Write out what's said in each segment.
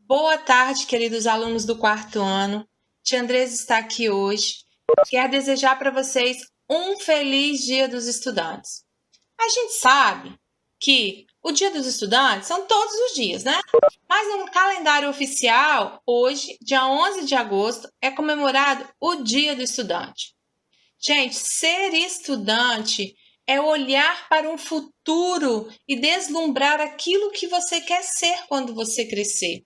Boa tarde, queridos alunos do quarto ano. Tia Andresa está aqui hoje. Quero desejar para vocês um feliz Dia dos Estudantes. A gente sabe que o Dia dos Estudantes são todos os dias, né? Mas no calendário oficial, hoje, dia 11 de agosto, é comemorado o Dia do Estudante. Gente, ser estudante é olhar para um futuro e deslumbrar aquilo que você quer ser quando você crescer.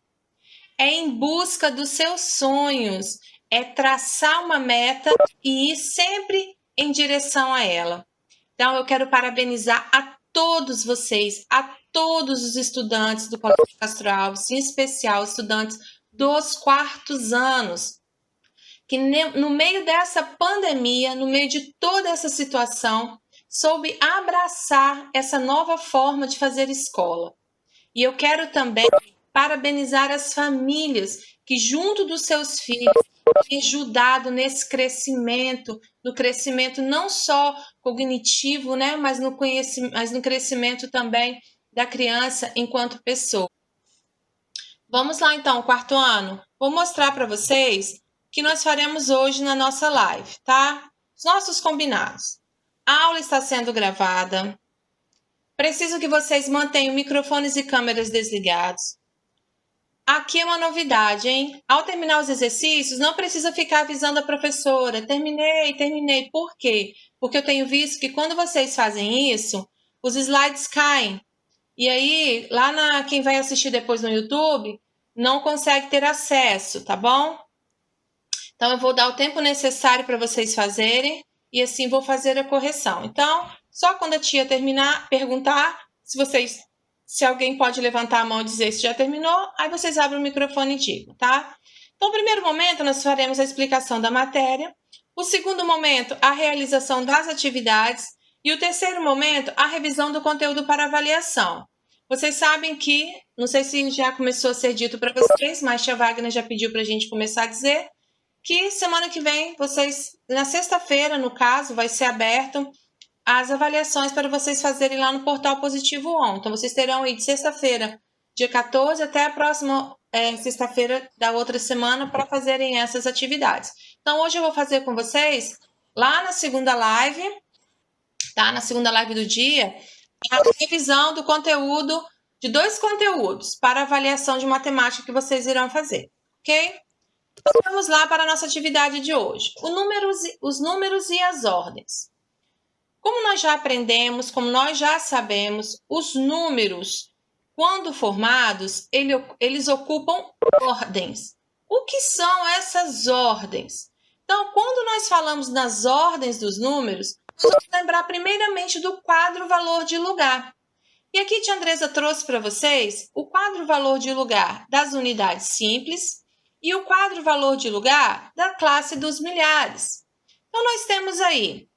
É em busca dos seus sonhos, é traçar uma meta e ir sempre em direção a ela. Então, eu quero parabenizar a todos vocês, a todos os estudantes do Colégio Castro Alves, em especial estudantes dos quartos anos, que no meio dessa pandemia, no meio de toda essa situação, soube abraçar essa nova forma de fazer escola. E eu quero também parabenizar as famílias que, junto dos seus filhos, têm ajudado nesse crescimento, no crescimento não só cognitivo, né, mas no crescimento também da criança enquanto pessoa. Vamos lá então, quarto ano. Vou mostrar para vocês o que nós faremos hoje na nossa live, tá? Os nossos combinados. A aula está sendo gravada. Preciso que vocês mantenham microfones e câmeras desligados. Aqui é uma novidade, hein? Ao terminar os exercícios, não precisa ficar avisando a professora. Terminei. Por quê? Porque eu tenho visto que quando vocês fazem isso, os slides caem. E aí, quem vai assistir depois no YouTube, não consegue ter acesso, tá bom? Então, eu vou dar o tempo necessário para vocês fazerem e assim vou fazer a correção. Então, só quando a tia terminar, perguntar se alguém pode levantar a mão e dizer se já terminou, aí vocês abrem o microfone e digam, tá? Então, no primeiro momento, nós faremos a explicação da matéria. O segundo momento, a realização das atividades. E o terceiro momento, a revisão do conteúdo para avaliação. Vocês sabem que, não sei se já começou a ser dito para vocês, mas a tia Wagner já pediu para a gente começar a dizer que semana que vem, na sexta-feira, no caso, vai ser aberto as avaliações para vocês fazerem lá no portal Positivo On. Então, vocês terão aí de sexta-feira, dia 14, até a próxima sexta-feira da outra semana para fazerem essas atividades. Então, hoje eu vou fazer com vocês, lá na segunda live, tá? Na segunda live do dia, a revisão do conteúdo, de 2 conteúdos para avaliação de matemática que vocês irão fazer, ok? Então, vamos lá para a nossa atividade de hoje. Os números e as ordens. Como nós já aprendemos, como nós já sabemos, os números, quando formados, eles ocupam ordens. O que são essas ordens? Então, quando nós falamos nas ordens dos números, nós vamos lembrar primeiramente do quadro valor de lugar. E aqui, tia Andresa trouxe para vocês o quadro valor de lugar das unidades simples e o quadro valor de lugar da classe dos milhares. Então, nós temos aí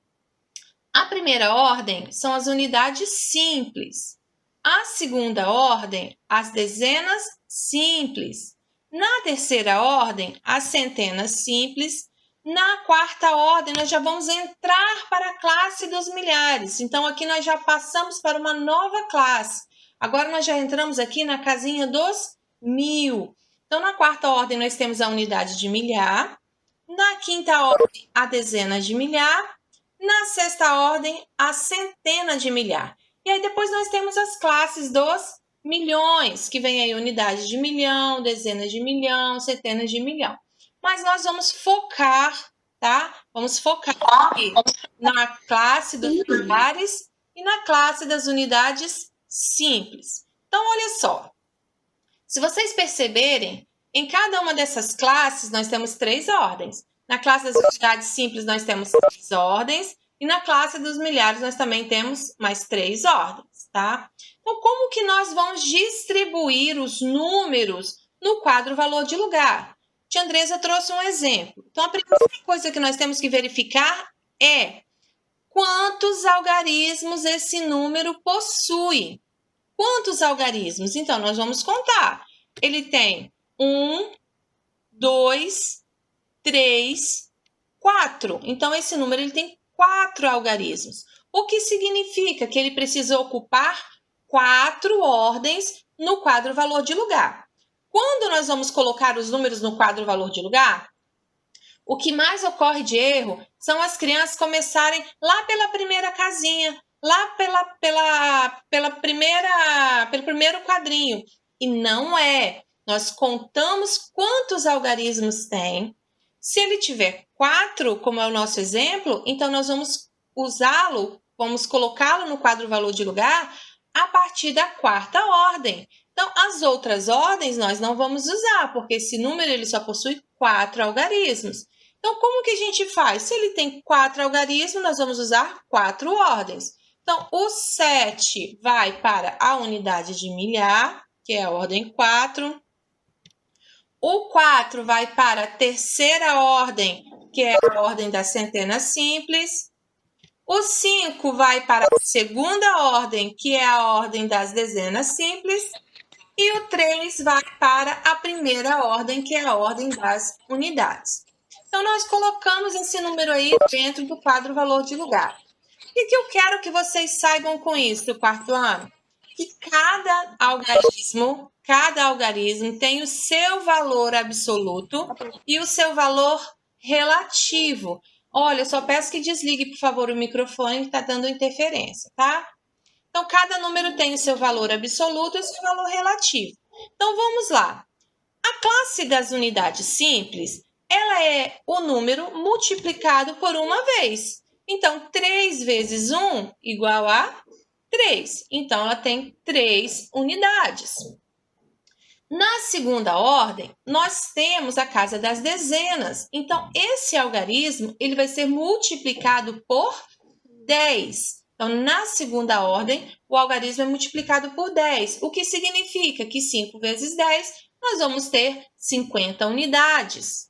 a primeira ordem são as unidades simples. A segunda ordem, as dezenas simples. Na terceira ordem, as centenas simples. Na quarta ordem, nós já vamos entrar para a classe dos milhares. Então, aqui nós já passamos para uma nova classe. Agora, nós já entramos aqui na casinha dos 1000. Então, na quarta ordem, nós temos a unidade de milhar. Na quinta ordem, a dezena de milhar. Na sexta ordem, a centena de milhar. E aí depois nós temos as classes dos milhões, que vem aí unidades de milhão, dezenas de milhão, centenas de milhão. Mas nós vamos focar, tá? Vamos focar aqui na classe dos milhares e na classe das unidades simples. Então, olha só. Se vocês perceberem, em cada uma dessas classes nós temos 3 ordens. Na classe das unidades simples nós temos 3 ordens e na classe dos milhares nós também temos mais 3 ordens, tá? Então, como que nós vamos distribuir os números no quadro valor de lugar? Tia Andresa trouxe um exemplo. Então, a primeira coisa que nós temos que verificar é quantos algarismos esse número possui. Quantos algarismos? Então, nós vamos contar. Ele tem 1, 2, 3, 4. Então, esse número ele tem 4 algarismos. O que significa que ele precisa ocupar 4 ordens no quadro valor de lugar. quando nós vamos colocar os números no quadro valor de lugar, o que mais ocorre de erro são as crianças começarem lá pela primeira casinha, lá pelo primeiro quadrinho. E não é. Nós contamos quantos algarismos tem. Se ele tiver 4, como é o nosso exemplo, então nós vamos usá-lo, vamos colocá-lo no quadro valor de lugar a partir da 4ª ordem. Então, as outras ordens nós não vamos usar, porque esse número ele só possui 4 algarismos. Então, como que a gente faz? Se ele tem 4 algarismos, nós vamos usar 4 ordens. Então, o 7 vai para a unidade de milhar, que é a ordem 4. O 4 vai para a 3ª ordem, que é a ordem da centena simples. O 5 vai para a 2ª ordem, que é a ordem das dezenas simples. E o 3 vai para a 1ª ordem, que é a ordem das unidades. Então, nós colocamos esse número aí dentro do quadro valor de lugar. O que eu quero que vocês saibam com isso, do 4º ano? Que cada algarismo tem o seu valor absoluto e o seu valor relativo. Olha, eu só peço que desligue, por favor, o microfone que está dando interferência, tá? Então, cada número tem o seu valor absoluto e o seu valor relativo. Então, vamos lá. A classe das unidades simples, ela é o número multiplicado por uma vez. Então, 3 vezes 1 igual a 3. Então, ela tem 3 unidades. Na 2ª ordem, nós temos a casa das dezenas. Então, esse algarismo ele vai ser multiplicado por 10. Então, na 2ª ordem, o algarismo é multiplicado por 10, o que significa que 5 vezes 10, nós vamos ter 50 unidades.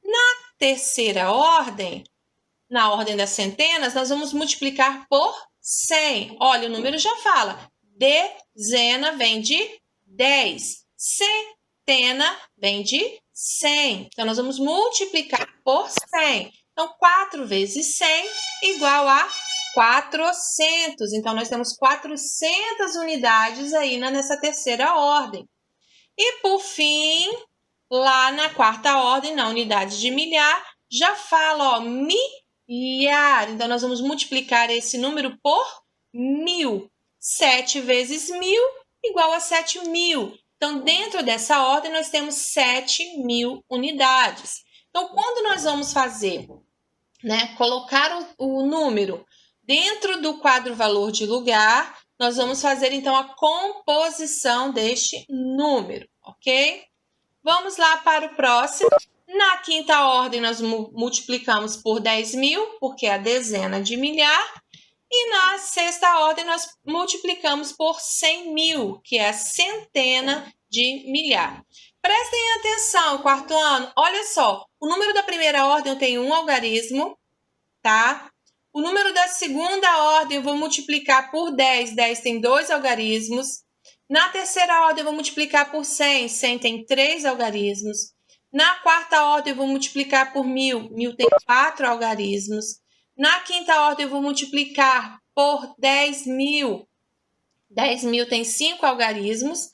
Na 3ª ordem, na ordem das centenas, nós vamos multiplicar por 100. Olha, o número já fala. Dezena vem de 10. Centena vem de 100. Então, nós vamos multiplicar por 100. Então, 4 vezes 100 igual a 400. Então, nós temos 400 unidades aí nessa 3ª ordem. E, por fim, lá na 4ª ordem, na unidade de milhar, já fala, ó, milhar. Então, nós vamos multiplicar esse número por 1000. 7 vezes 1000 igual a 7.000. Então, dentro dessa ordem, nós temos 7.000 unidades. Então, quando nós vamos fazer, colocar o número dentro do quadro valor de lugar, nós vamos fazer, então, a composição deste número, ok? Vamos lá para o próximo. Na 5ª ordem, nós multiplicamos por 10.000, porque é a dezena de milhar. E na 6ª ordem, nós multiplicamos por 100.000, que é a centena de milhar. Prestem atenção, 4º ano. Olha só, o número da 1ª ordem eu tenho um algarismo, tá? O número da 2ª ordem eu vou multiplicar por 10. 10 tem 2 algarismos. Na 3ª ordem eu vou multiplicar por 100. 100 tem 3 algarismos. Na 4ª ordem eu vou multiplicar por 1.000. 1.000 tem 4 algarismos. Na 5ª ordem, eu vou multiplicar por 10.000. 10.000 tem 5 algarismos.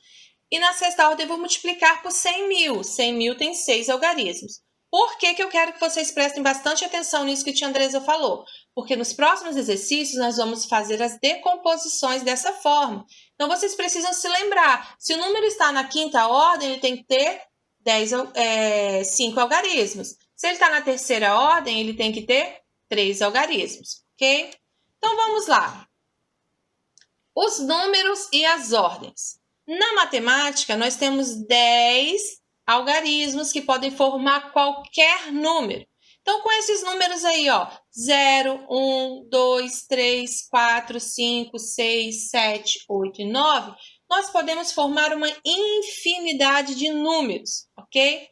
E na 6ª ordem, eu vou multiplicar por 100.000. 100.000 tem 6 algarismos. Por que eu quero que vocês prestem bastante atenção nisso que a tia Andresa falou? Porque nos próximos exercícios, nós vamos fazer as decomposições dessa forma. Então, vocês precisam se lembrar. Se o número está na 5ª ordem, ele tem que ter 5 algarismos. Se ele está na 3ª ordem, ele tem que ter 3 algarismos, ok? Então, vamos lá. Os números e as ordens. Na matemática, nós temos 10 algarismos que podem formar qualquer número. Então, com esses números aí, ó, 0, 1, 2, 3, 4, 5, 6, 7, 8 e 9, nós podemos formar uma infinidade de números, ok?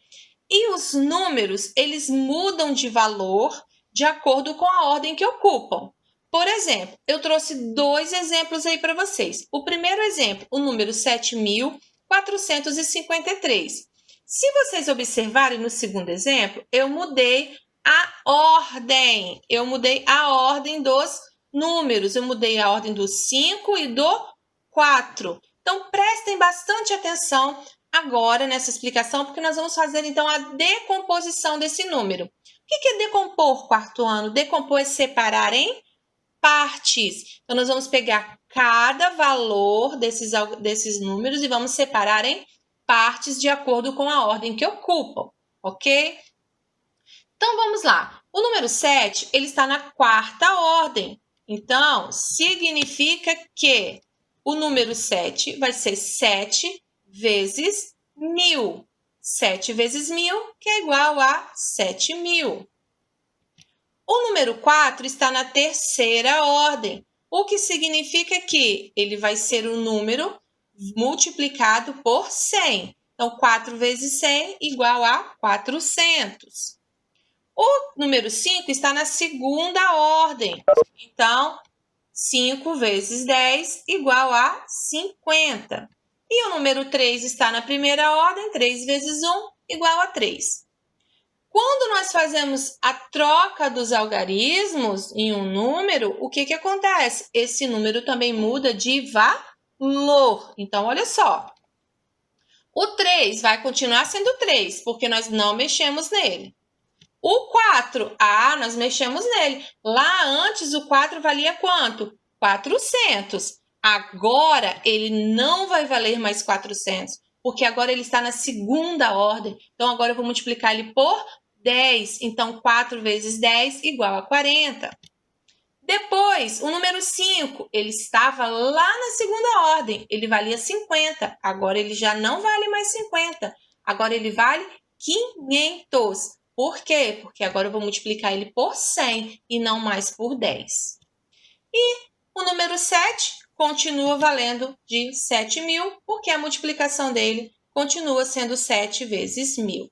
E os números, eles mudam de valor de acordo com a ordem que ocupam. Por exemplo, eu trouxe 2 exemplos aí para vocês. O primeiro exemplo, o número 7.453. Se vocês observarem no segundo exemplo, eu mudei a ordem. Eu mudei a ordem dos números. Eu mudei a ordem do 5 e do 4. Então, prestem bastante atenção agora nessa explicação, porque nós vamos fazer então a decomposição desse número. O que é decompor, quarto ano? Decompor é separar em partes. Então, nós vamos pegar cada valor desses números e vamos separar em partes de acordo com a ordem que ocupam, ok? Então, vamos lá. O número 7, ele está na quarta ordem. Então, significa que o número 7 vai ser 7 vezes 1000. 7 vezes 1000, que é igual a 7.000. O número 4 está na terceira ordem, o que significa que ele vai ser um número multiplicado por 100. Então, 4 vezes 100 igual a 400. O número 5 está na segunda ordem. Então, 5 vezes 10 igual a 50. E o número 3 está na primeira ordem. 3 vezes 1 igual a 3. Quando nós fazemos a troca dos algarismos em um número, o que acontece? Esse número também muda de valor. Então, olha só. O 3 vai continuar sendo 3, porque nós não mexemos nele. O 4, nós mexemos nele. Lá antes, o 4 valia quanto? 400. Agora, ele não vai valer mais 400, porque agora ele está na segunda ordem. Então, agora eu vou multiplicar ele por 10. Então, 4 vezes 10 igual a 40. Depois, o número 5, ele estava lá na segunda ordem. Ele valia 50. Agora, ele já não vale mais 50. Agora, ele vale 500. Por quê? Porque agora eu vou multiplicar ele por 100 e não mais por 10. E o número 7 continua valendo de 7.000, porque a multiplicação dele continua sendo 7 vezes 1.000.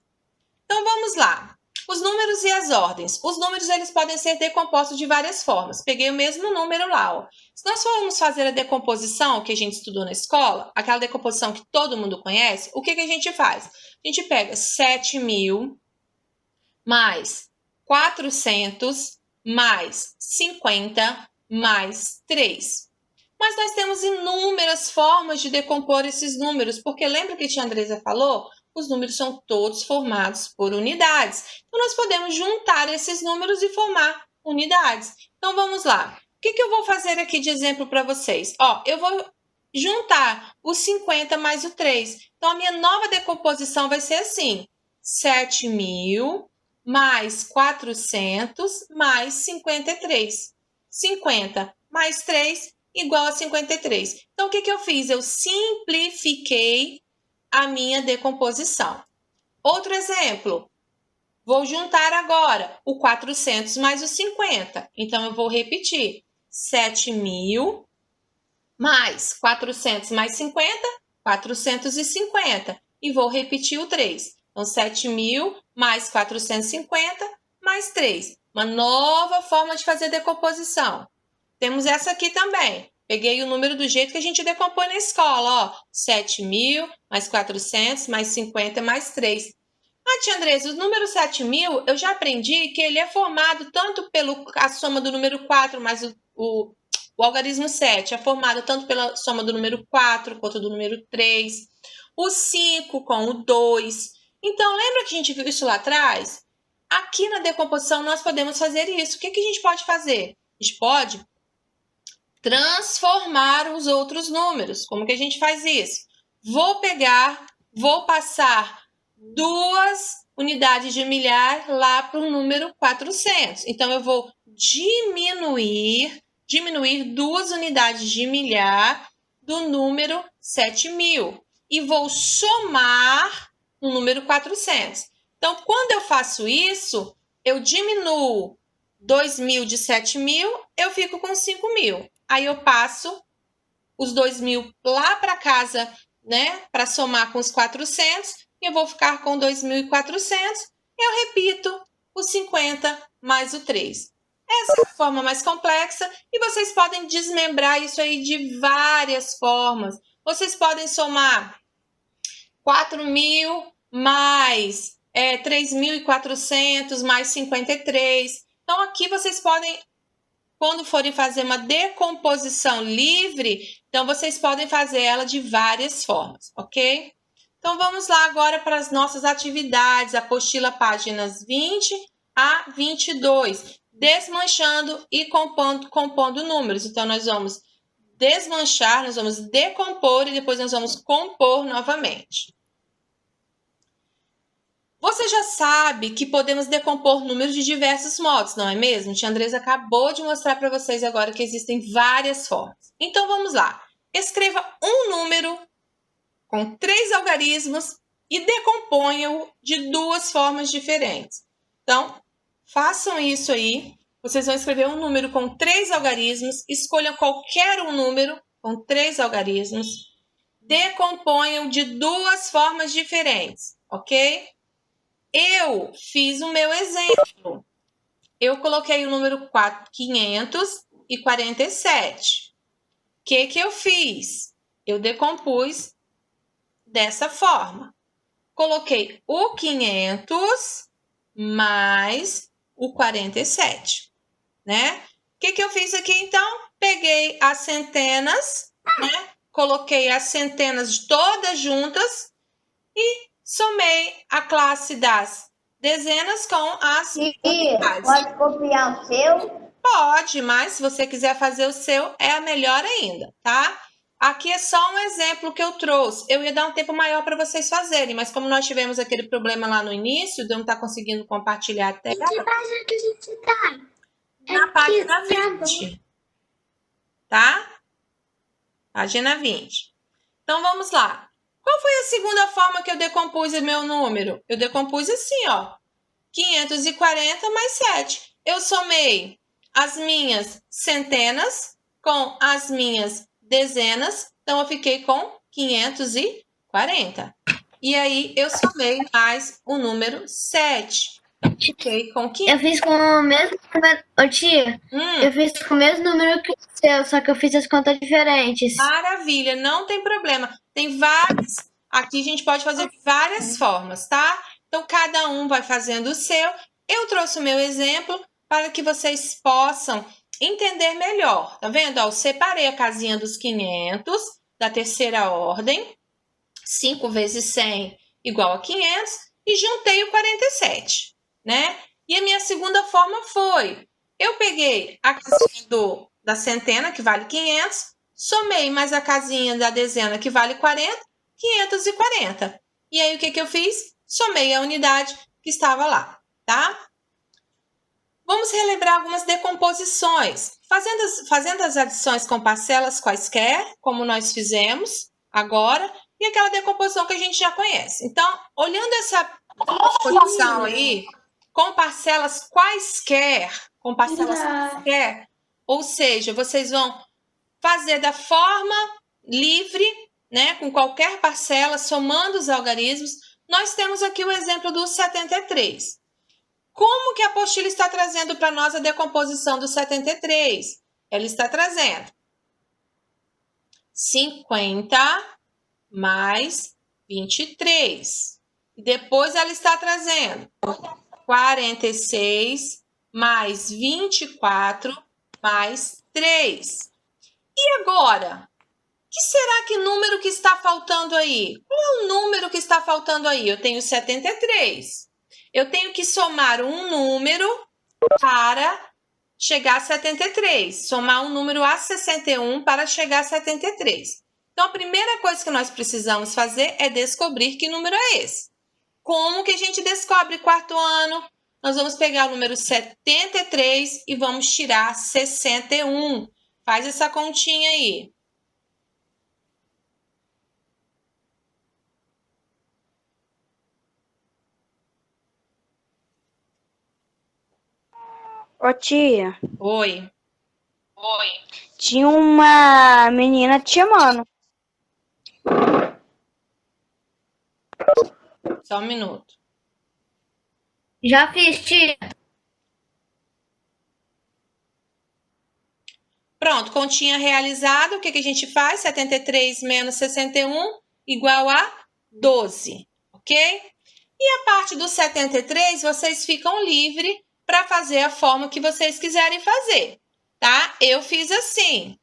Então, vamos lá. Os números e as ordens. Os números eles podem ser decompostos de várias formas. Peguei o mesmo número lá. Ó. Se nós formos fazer a decomposição que a gente estudou na escola, aquela decomposição que todo mundo conhece, o que a gente faz? A gente pega 7.000 mais 400 mais 50 mais 3. Mas nós temos inúmeras formas de decompor esses números, porque lembra que a tia Andresa falou? Os números são todos formados por unidades. Então, nós podemos juntar esses números e formar unidades. Então, vamos lá. O que eu vou fazer aqui de exemplo para vocês? Ó, eu vou juntar o 50 mais o 3. Então, a minha nova decomposição vai ser assim. 7.000 mais 400 mais 53. 50 mais 3 igual a 53. Então, o que eu fiz? Eu simplifiquei a minha decomposição. Outro exemplo. Vou juntar agora o 400 mais o 50. Então, eu vou repetir. 7.000 mais 400 mais 50, 450. E vou repetir o 3. Então, 7.000 mais 450 mais 3. Uma nova forma de fazer decomposição. Temos essa aqui também. Peguei o número do jeito que a gente decompõe na escola. Ó. 7.000 mais 400 mais 50 mais 3. Tia Andresa, o número 7.000, eu já aprendi que ele é formado tanto pela soma do número 4 mais o algarismo 7. É formado tanto pela soma do número 4 quanto do número 3. O 5 com o 2. Então, lembra que a gente viu isso lá atrás? Aqui na decomposição, nós podemos fazer isso. O que a gente pode fazer? A gente pode transformar os outros números. Como que a gente faz isso? Vou passar 2 unidades de milhar lá para o número 400. Então, eu vou diminuir 2 unidades de milhar do número 7.000. E vou somar o número 400. Então, quando eu faço isso, eu diminuo 2.000 de 7.000, eu fico com 5.000. Aí eu passo os 2.000 lá para casa, né, para somar com os 400, e eu vou ficar com 2.400. Eu repito os 50 mais o 3. Essa é a forma mais complexa e vocês podem desmembrar isso aí de várias formas. Vocês podem somar 4.000 mais 3.400 mais 53. Então, aqui vocês podem, quando forem fazer uma decomposição livre, então vocês podem fazer ela de várias formas, ok? Então, vamos lá agora para as nossas atividades, apostila páginas 20 a 22, desmanchando e compondo números. Então, nós vamos desmanchar, nós vamos decompor e depois nós vamos compor novamente. Você já sabe que podemos decompor números de diversos modos, não é mesmo? Tia Andresa acabou de mostrar para vocês agora que existem várias formas. Então, vamos lá. Escreva um número com 3 algarismos e decomponha-o de 2 formas diferentes. Então, façam isso aí. Vocês vão escrever um número com 3 algarismos, escolham qualquer um número com 3 algarismos, decomponham de 2 formas diferentes, ok? Eu fiz o meu exemplo. Eu coloquei o número 547. O que eu fiz? Eu decompus dessa forma. Coloquei o 500 mais o 47, né? O que eu fiz aqui, então? Peguei as centenas, né? Coloquei as centenas todas juntas e somei a classe das dezenas com as unidades. Pode copiar o seu? Pode, mas se você quiser fazer o seu, é a melhor ainda, tá? Aqui é só um exemplo que eu trouxe. Eu ia dar um tempo maior para vocês fazerem, mas como nós tivemos aquele problema lá no início, de eu não estar conseguindo compartilhar a tela. Em que página que a gente tá? Na página 20, tá? Página 20. Então, vamos lá. Qual foi a segunda forma que eu decompus o meu número? Eu decompus assim, ó. 540 mais 7. Eu somei as minhas centenas com as minhas dezenas. Então, eu fiquei com 540. E aí, eu somei mais o número 7. Fiquei com 500. Eu fiz com o mesmo número. Ô, tia, eu fiz com o mesmo número que o seu, só que eu fiz as contas diferentes. Maravilha, não tem problema. Tem vários. Aqui a gente pode fazer de várias formas, tá? Então, cada um vai fazendo o seu. Eu trouxe o meu exemplo para que vocês possam entender melhor. Tá vendo? Ó, eu separei a casinha dos 500 da terceira ordem. 5 vezes 100 igual a 500. E juntei o 47, né? E a minha segunda forma foi... Eu peguei a casinha da centena, que vale 500, somei mais a casinha da dezena, que vale 40, 540. E aí, o que eu fiz? Somei a unidade que estava lá, tá? Vamos relembrar algumas decomposições. Fazendo as adições com parcelas quaisquer, como nós fizemos agora, e aquela decomposição que a gente já conhece. Então, olhando essa decomposição aí, com parcelas quaisquer, ou seja, vocês vão fazer da forma livre, né, com qualquer parcela, somando os algarismos. Nós temos aqui o exemplo do 73. Como que a apostila está trazendo para nós a decomposição do 73? Ela está trazendo 50 mais 23. E depois ela está trazendo 46 mais 24 mais 3. E agora? Que será que número que está faltando aí? Qual é o número que está faltando aí? Eu tenho 73. Eu tenho que somar um número para chegar a 73. Somar um número a 61 para chegar a 73. Então, a primeira coisa que nós precisamos fazer é descobrir que número é esse. Como que a gente descobre quarto ano? Nós vamos pegar o número 73 e vamos tirar 61. Faz essa continha aí. Ô tia. Oi. Tinha uma menina te chamando. Só um minuto. Já fiz, tia. Pronto, continha realizada. O que a gente faz? 73 menos 61 igual a 12, ok? E a parte do 73, vocês ficam livres para fazer a forma que vocês quiserem fazer, tá? Eu fiz assim,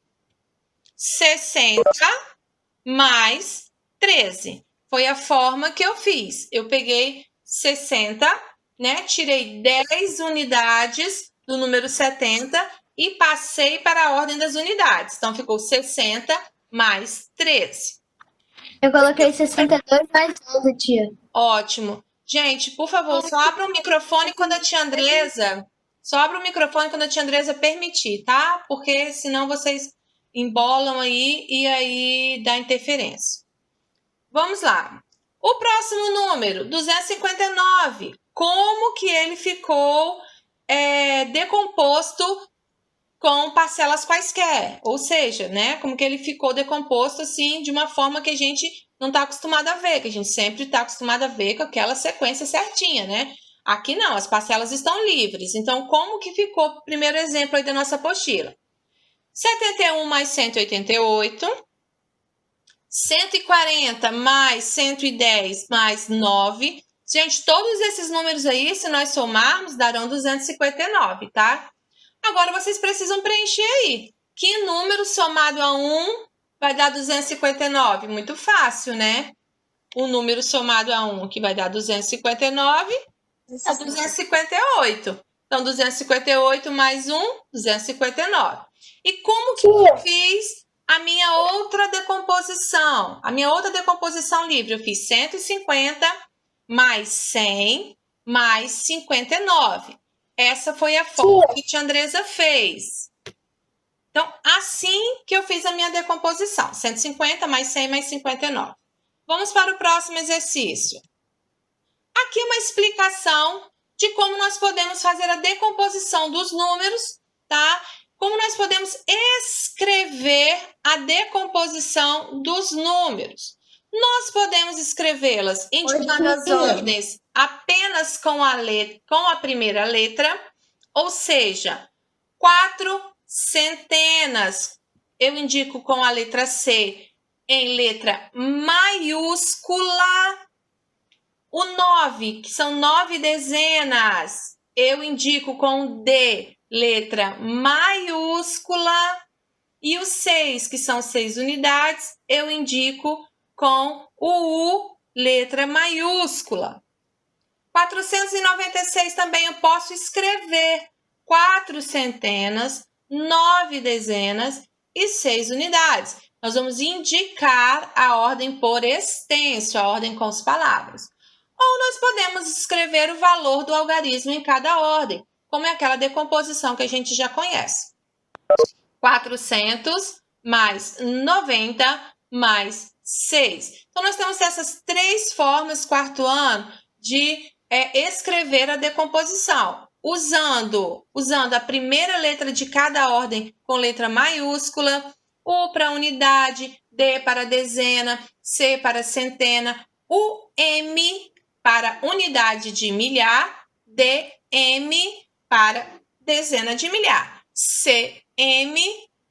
60 mais 13. Foi a forma que eu fiz. Eu peguei 60, né? Tirei 10 unidades do número 70 e passei para a ordem das unidades. Então, ficou 60 mais 13. Eu coloquei 62 mais 11, tia. Ótimo. Gente, por favor, só abra o microfone quando a tia Andresa... Só abra o microfone quando a tia Andresa permitir, tá? Porque senão vocês embolam aí e aí dá interferência. Vamos lá. O próximo número, 259. Como que ele ficou decomposto com parcelas quaisquer? Ou seja, né? Como que ele ficou decomposto assim de uma forma que a gente não está acostumado a ver, que a gente sempre está acostumado a ver com aquela sequência certinha, né? Aqui não, as parcelas estão livres. Então, como que ficou o primeiro exemplo aí da nossa apostila? 71 mais 188, 140 mais 110 mais 9. Gente, todos esses números aí, se nós somarmos, darão 259, tá? Agora, vocês precisam preencher aí. Que número somado a 1 vai dar 259? Muito fácil, né? O número somado a 1 que vai dar 259 é 258. Então, 258 mais 1, 259. E como que eu fiz a minha outra decomposição? A minha outra decomposição livre, eu fiz 150 mais 100 mais 59. Essa foi a forma que a tia Andresa fez. Então, assim que eu fiz a minha decomposição. 150 mais 100 mais 59. Vamos para o próximo exercício. Aqui uma explicação de como nós podemos fazer a decomposição dos números, tá? Como nós podemos escrever a decomposição dos números. Nós podemos escrevê-las indicando as ordens apenas com a primeira letra, ou seja, 4 centenas. Eu indico com a letra C em letra maiúscula. O 9, que são 9 dezenas, eu indico com D, letra maiúscula. E o 6, que são 6 unidades, eu indico com o U, letra maiúscula. 496 também eu posso escrever 4 centenas, 9 dezenas e 6 unidades. Nós vamos indicar a ordem por extenso, a ordem com as palavras. Ou nós podemos escrever o valor do algarismo em cada ordem, como é aquela decomposição que a gente já conhece. 400 mais 90 mais 6. Então, nós temos essas 3 formas, quarto ano, de escrever a decomposição. Usando a primeira letra de cada ordem com letra maiúscula, U para unidade, D para dezena, C para centena, UM para unidade de milhar, DM para dezena de milhar, CM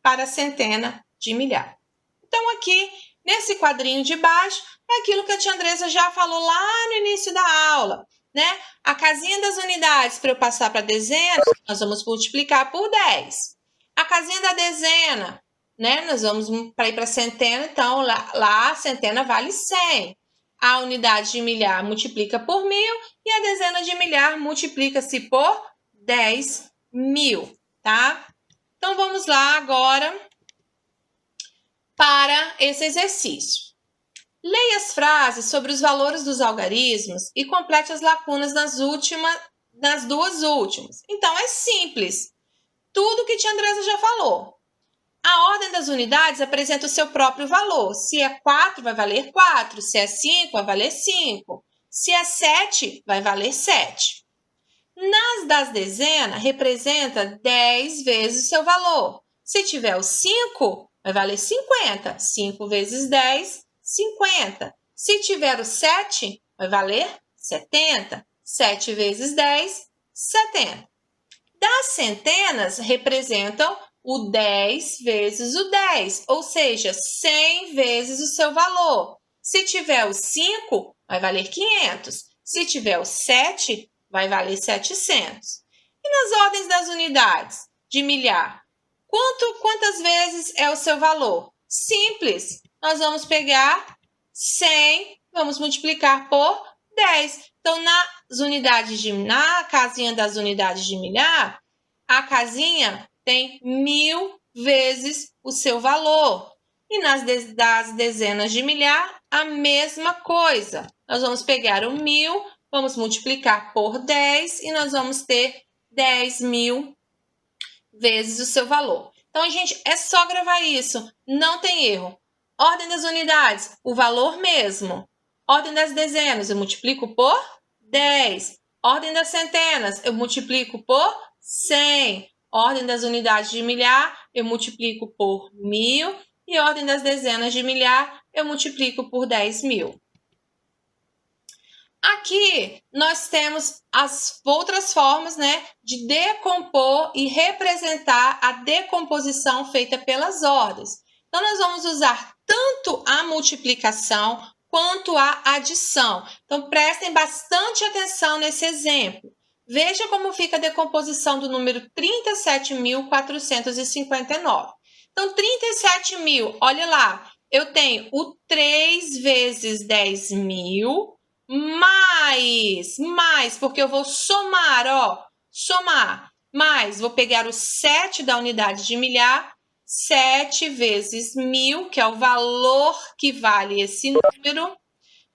para centena de milhar. Então, aqui, nesse quadrinho de baixo, é aquilo que a tia Andresa já falou lá no início da aula, né? A casinha das unidades, para eu passar para a dezena, nós vamos multiplicar por 10. A casinha da dezena, né? Nós vamos para ir para a centena, então lá a centena vale 100. A unidade de milhar multiplica por 1000 e a dezena de milhar multiplica-se por 10.000, tá? Então, vamos lá agora para esse exercício. Leia as frases sobre os valores dos algarismos e complete as lacunas nas duas últimas. Então, é simples. Tudo que tia Andresa já falou. A ordem das unidades apresenta o seu próprio valor. Se é 4, vai valer 4. Se é 5, vai valer 5. Se é 7, vai valer 7. Nas das dezenas, representa 10 vezes o seu valor. Se tiver o 5, vai valer 50. 5 vezes 10, 50. Se tiver o 7, vai valer 70. 7 vezes 10, 70. Das centenas, representam o 10 vezes o 10, ou seja, 100 vezes o seu valor. Se tiver o 5, vai valer 500. Se tiver o 7, vai valer 700. E nas ordens das unidades de milhar, quantas vezes é o seu valor? Simples. Nós vamos pegar 100 Vamos multiplicar por 10. Então, na casinha das unidades de milhar, a casinha tem 1000 vezes o seu valor. E das dezenas de milhar, a mesma coisa. Nós vamos pegar o 1000, vamos multiplicar por 10 e nós vamos ter 10.000 vezes o seu valor. Então, gente, é só gravar isso, não tem erro. Ordem das unidades, o valor mesmo. Ordem das dezenas, eu multiplico por 10. Ordem das centenas, eu multiplico por 100. Ordem das unidades de milhar, eu multiplico por 1000. E ordem das dezenas de milhar, eu multiplico por 10.000. Aqui nós temos as outras formas, né, de decompor e representar a decomposição feita pelas ordens. Então, nós vamos usar tanto a multiplicação quanto a adição. Então, prestem bastante atenção nesse exemplo. Veja como fica a decomposição do número 37.459. Então, 37.000, olha lá, eu tenho o 3 vezes 10.000, mais, porque eu vou somar, ó, somar, mais, vou pegar o 7 da unidade de milhar, 7 vezes 1000, que é o valor que vale esse número.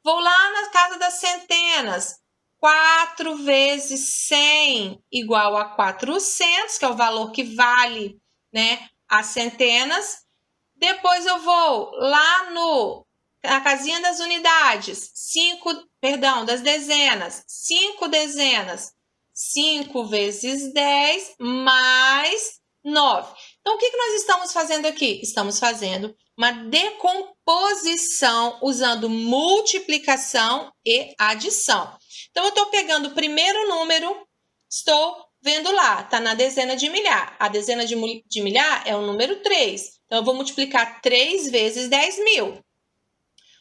Vou lá na casa das centenas, 4 vezes 100 igual a 400, que é o valor que vale, né, as centenas. Depois eu vou lá na casinha das unidades, das dezenas, 5 dezenas, 5 vezes 10 mais 9. Então, o que nós estamos fazendo aqui? Estamos fazendo uma decomposição usando multiplicação e adição. Então, eu estou pegando o primeiro número, estou vendo lá, está na dezena de milhar. A dezena de milhar é o número 3. Então, eu vou multiplicar 3 vezes 10.000.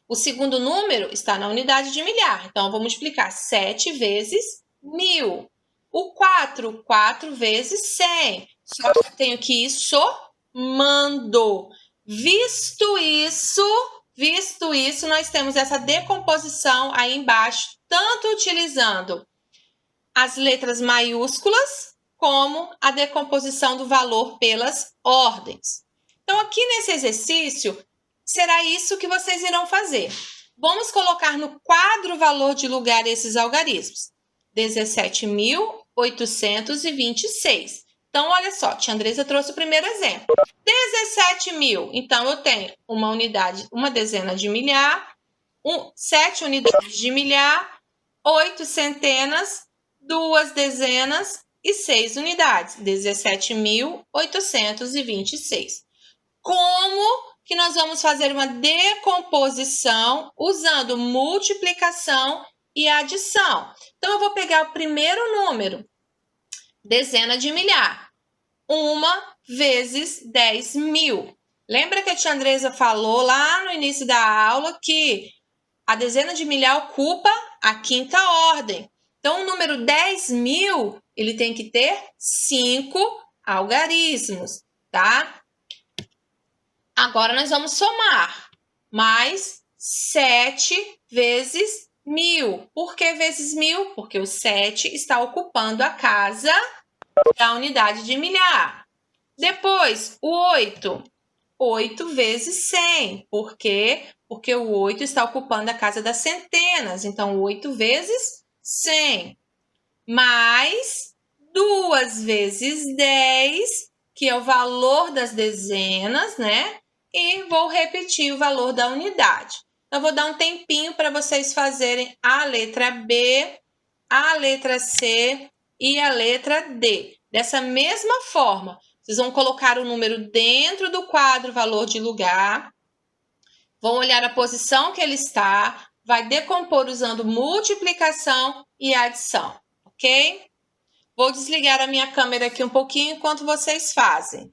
O segundo número está na unidade de milhar. Então, eu vou multiplicar 7 vezes 1000. O 4 vezes 100. Só que eu tenho que ir somando. Visto isso, nós temos essa decomposição aí embaixo, tanto utilizando as letras maiúsculas, como a decomposição do valor pelas ordens. Então, aqui nesse exercício, será isso que vocês irão fazer. Vamos colocar no quadro valor de lugar esses algarismos. 17.826. Então, olha só, tia Andresa trouxe o primeiro exemplo. 17.000. Então, eu tenho uma dezena de milhar, 7 unidades de milhar, 8 centenas, 2 dezenas e 6 unidades. 17.826. Como que nós vamos fazer uma decomposição usando multiplicação e adição? Então, eu vou pegar o primeiro número, dezena de milhar, 1 vezes 10.000. Lembra que a tia Andresa falou lá no início da aula que a dezena de milhar ocupa a quinta ordem. Então, o número 10.000, ele tem que ter 5 algarismos, tá? Agora, nós vamos somar. Mais 7 vezes 1000. Por que vezes 1000? Porque o 7 está ocupando a casa da unidade de milhar. Depois, o 8. 8 vezes 100. Por quê? Porque o 8 está ocupando a casa das centenas. Então, 8 vezes 100. Mais 2 vezes 10, que é o valor das dezenas, né? E vou repetir o valor da unidade. Então, vou dar um tempinho para vocês fazerem a letra B, a letra C e a letra D. Dessa mesma forma, vocês vão colocar o número dentro do quadro valor de lugar, vão olhar a posição que ele está, vai decompor usando multiplicação e adição, ok? Vou desligar a minha câmera aqui um pouquinho enquanto vocês fazem.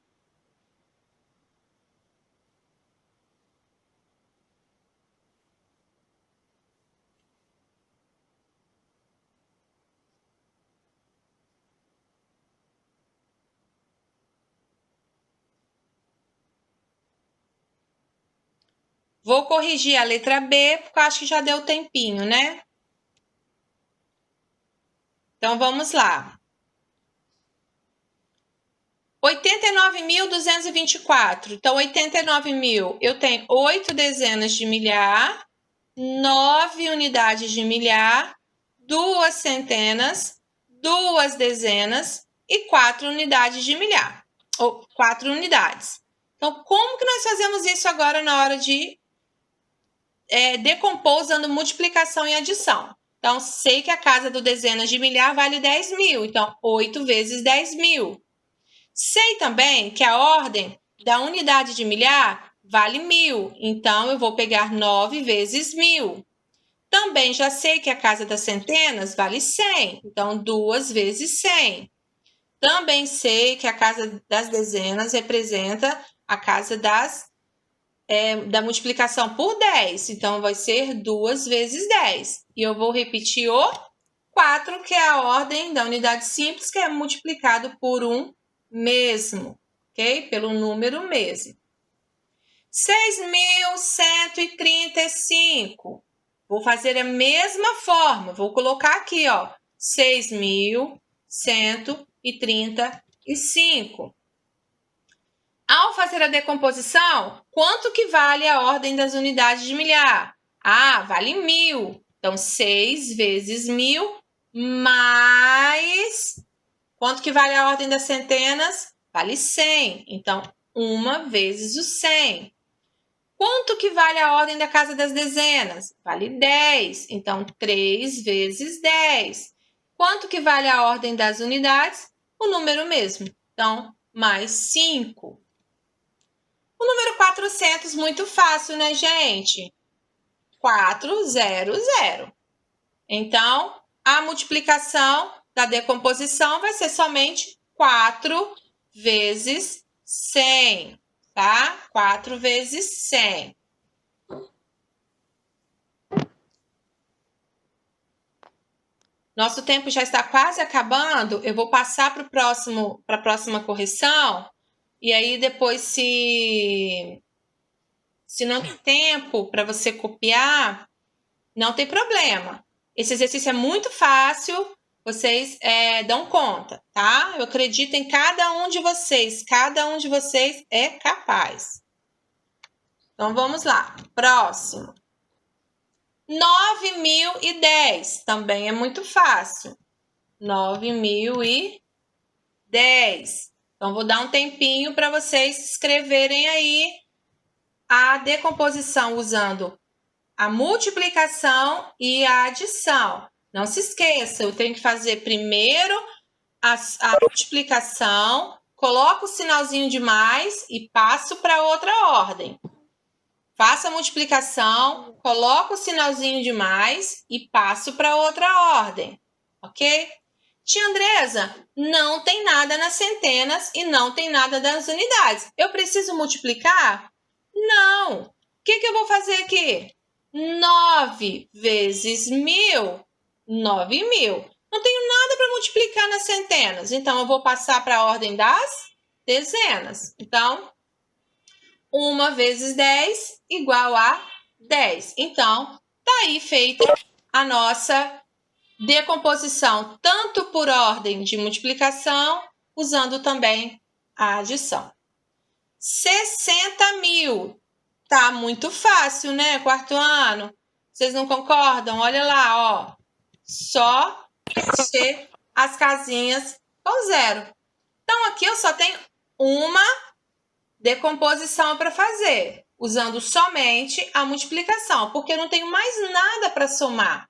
Vou corrigir a letra B, porque eu acho que já deu tempinho, né? Então, vamos lá. 89.224. Então, 89.000, eu tenho 8 dezenas de milhar, 9 unidades de milhar, 2 centenas, 2 dezenas e 4 unidades de milhar. Ou 4 unidades. Então, como que nós fazemos isso agora na hora de decompor usando multiplicação e adição? Então, sei que a casa do dezenas de milhar vale 10.000. Então, 8 vezes 10.000. Sei também que a ordem da unidade de milhar vale 1.000. Então, eu vou pegar 9 vezes 1.000. Também já sei que a casa das centenas vale 100. Então, 2 vezes 100. Também sei que a casa das dezenas representa a casa da multiplicação por 10. Então, vai ser 2 vezes 10. E eu vou repetir o 4, que é a ordem da unidade simples, que é multiplicado por 1 mesmo, ok? Pelo número mesmo. 6.135. Vou fazer a mesma forma. Vou colocar aqui, ó, 6.135. Ao fazer a decomposição, quanto que vale a ordem das unidades de milhar? Ah, vale 1.000. Então, 6 vezes 1.000 mais... Quanto que vale a ordem das centenas? Vale 100. Então, 1 vezes o 100. Quanto que vale a ordem da casa das dezenas? Vale 10. Então, 3 vezes 10. Quanto que vale a ordem das unidades? O número mesmo. Então, mais 5. O número 400, muito fácil, né, gente? 400. Então, a multiplicação da decomposição vai ser somente 4 vezes 100, tá? 4 vezes 100. Nosso tempo já está quase acabando. Eu vou passar para a próxima correção. E aí, depois, se não tem tempo para você copiar, não tem problema. Esse exercício é muito fácil. Vocês dão conta, tá? Eu acredito em cada um de vocês. Cada um de vocês é capaz. Então, vamos lá. Próximo. 9.010. Também é muito fácil. 9.010. Então, vou dar um tempinho para vocês escreverem aí a decomposição usando a multiplicação e a adição. Não se esqueça, eu tenho que fazer primeiro a multiplicação, coloco o sinalzinho de mais e passo para outra ordem. Faço a multiplicação, coloco o sinalzinho de mais e passo para outra ordem, ok? Tia Andresa, não tem nada nas centenas e não tem nada nas unidades. Eu preciso multiplicar? Não. O que eu vou fazer aqui? 9 vezes 1.000, 9.000. Não tenho nada para multiplicar nas centenas, então eu vou passar para a ordem das dezenas. Então, 1 vezes 10 igual a 10. Então, tá aí feita a nossa decomposição, tanto por ordem de multiplicação, usando também a adição. 60.000. Tá muito fácil, né? Quarto ano. Vocês não concordam? Olha lá, ó. Só preencher as casinhas com 0. Então, aqui eu só tenho uma decomposição para fazer, usando somente a multiplicação, porque eu não tenho mais nada para somar.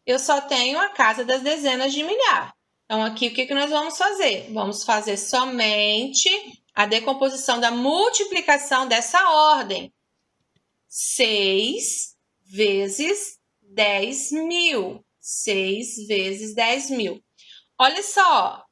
Eu só tenho a casa das dezenas de milhar. Então, aqui, o que nós vamos fazer? Vamos fazer somente a decomposição da multiplicação dessa ordem. 6 vezes 10.000. 6 vezes 10.000. Olha só,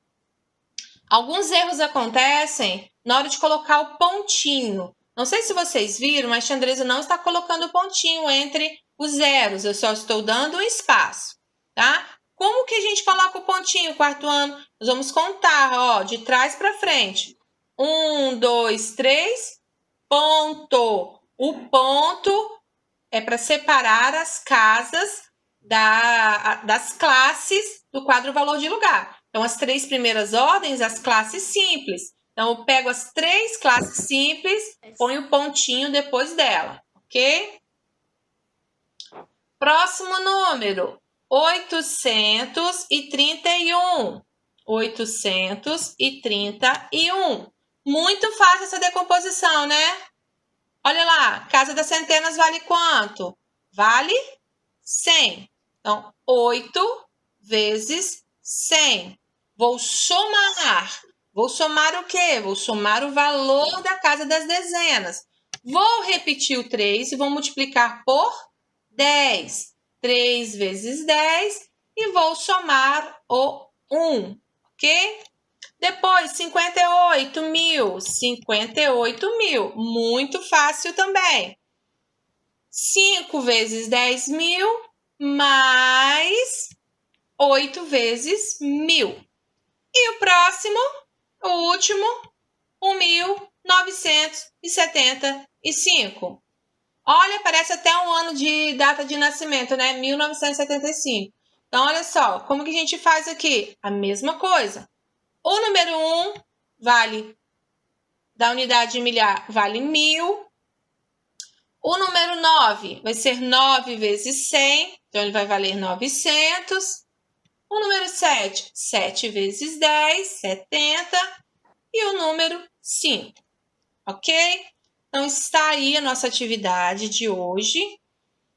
alguns erros acontecem na hora de colocar o pontinho. Não sei se vocês viram, mas a Andresa não está colocando o pontinho entre os zeros. Eu só estou dando um espaço, tá? Como que a gente coloca o pontinho, quarto ano? Nós vamos contar, ó, de trás para frente. 1, 2, 3, ponto. O ponto é para separar as casas das classes do quadro valor de lugar. Então, as 3 primeiras ordens, as classes simples. Então, eu pego as 3 classes simples, ponho o pontinho depois dela, ok? Próximo número, 831. 831. Muito fácil essa decomposição, né? Olha lá, casa das centenas vale quanto? Vale 100. Então, 8 vezes 100. Vou somar. Vou somar o quê? Vou somar o valor da casa das dezenas. Vou repetir o 3 e vou multiplicar por 10. 3 vezes 10 e vou somar o 1, ok? Depois, 58.000. 58.000. Muito fácil também. 5 vezes 10.000 mais 8 vezes 1.000. E o próximo, o último, 1.975. Olha, parece até um ano de data de nascimento, né? 1975. Então, olha só, como que a gente faz aqui? A mesma coisa. O número 1 vale, da unidade de milhar, vale 1.000. O número 9 vai ser 9 vezes 100, então ele vai valer 900. O número 7, 7 vezes 10, 70. E o número 5, ok? Então, está aí a nossa atividade de hoje,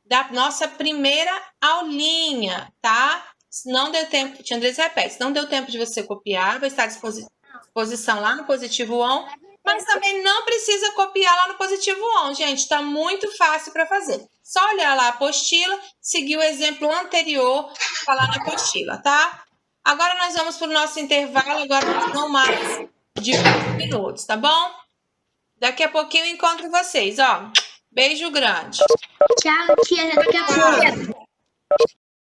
da nossa primeira aulinha, tá? Se não deu tempo, tia Andressa repete, se não deu tempo de você copiar, vai estar à disposição lá no Positivo On, mas também não precisa copiar lá no Positivo On, gente, está muito fácil para fazer. Só olhar lá a apostila, seguir o exemplo anterior que está lá na apostila, tá? Agora nós vamos para o nosso intervalo, agora não mais de 20 minutos, tá bom? Daqui a pouquinho eu encontro vocês, ó. Beijo grande. Tchau, tia. Até daqui a pouco.